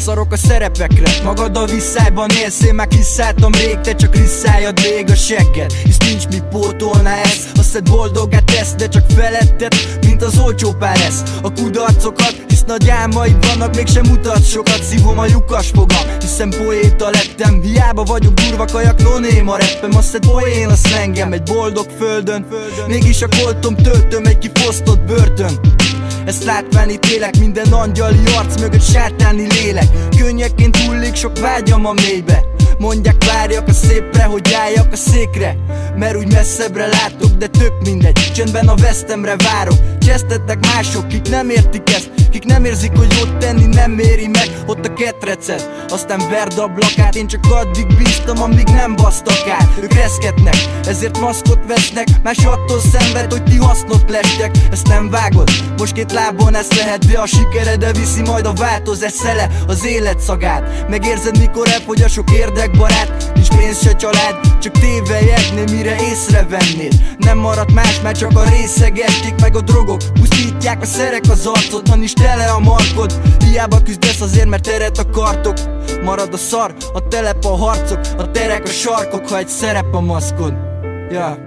Szarok a szerepekre, magaddal visszájban élsz. Én már kiszálltam rég, te csak risszáljad még a segged. És nincs mi pótolna ezt, azt szed boldoggá tesz, de csak feletted, mint az olcsó páresz. A kudarcokat, hisz nagy álmaid vannak, mégsem mutat sokat. Szívom a lyukas fogam, hiszen poéta lettem. Hiába vagyok durva kajak, noném a rappem. Azt szed poén a szlengem egy boldog földön. Mégis a koltom töltöm egy kifosztott börtön. Ezt látván ítélek, minden angyali arc mögött sátáni lélek. Könnyekként hullik sok vágyam a mélybe. Mondják várjak a szépre, hogy álljak a székre, mert úgy messzebbre látok, de tök mindegy. Csendben a vesztemre várok. Csesztettek mások, kik nem értik ezt, kik nem érzik, hogy ott tenni nem éri meg. Ott a ketreced, aztán verd ablakát. Én csak addig bíztam, amíg nem basztak át. Ők reszketnek, ezért maszkot vesznek. Más attól szenved, hogy ti hasznot lestek. Ezt nem vágod, most két lábon ezt lehet, de a sikered viszi majd a változás szele, az élet szagát. Megérzed, mikor elfogy a sok érdekbarát. Nincs pénz se család, csak tévelyeknél mire észrevennéd. Nem maradt más, már csak a részegesték meg a drogok. Pusztítják a szerek az arcod, van is tele a markod. Hiába küzdesz azért, mert teret akartok. Marad a szar, a telep a harcok, a terek a sarkok, ha egy szerep a maszkod. Ja.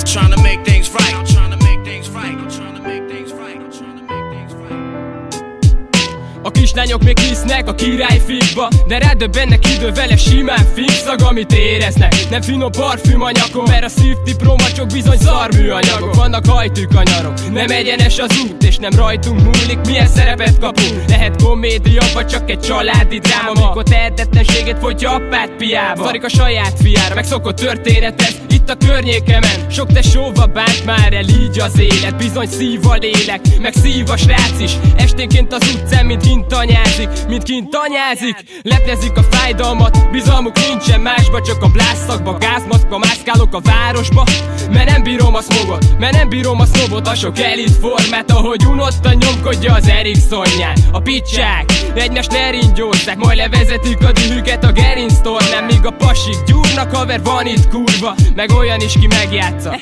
Trying to make things right. A kislányok még hisznek a királyfikba, de rádöbbennek idővel simán fixag, amit éreznek. Nem finom parfüm a nyakon, mert a szívti prómacsok bizony szarműanyagok. Vannak hajtűkanyarok, nem egyenes az út, és nem rajtunk múlik, milyen szerepet kapunk. Lehet komédia, vagy csak egy családi dráma, mikor tehetetlenséget folytja apát piába. Szarik a saját fiára, meg szokott történet ez itt a környékemen. Sok tesóva bánt már el így az élet, bizony szív a lélek, meg szív a srác is. Esténként az utcán, mint kint anyázik, leplezik a fájdalmat, bizalmuk nincsen másba, csak a blászszakba, gázmaszkba mászkálok a városba. Mert nem bírom a smogot, mert nem bírom a sznobot, a sok elit formát, ahogy unottan nyomkodja az Ericssonján. A picsák egymást leringyózzák, majd levezetik a dühüket a gerinctornán, míg a pasik gyúrnak, haver van itt kurva, meg olyan is ki megjátsza,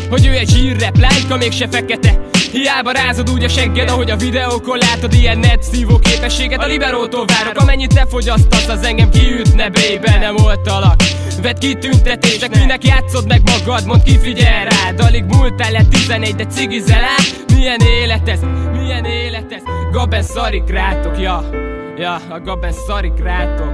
hogy ő egy zsírrep lányka, mégse fekete. Hiába rázod úgy a segged, ahogy a videókon látod ilyen net szívó képességet. A liberótól várok, amennyit te fogyasztasz, az engem kiütne, baby, nem oltalak. Vedd kitüntetések, minek játszod meg magad, mondd ki, figyel rád. Alig múltál le 11, de cigizel át. Milyen élet ez, milyen élet ez. Gabben szarik rátok, ja, a gabben szarik rátok.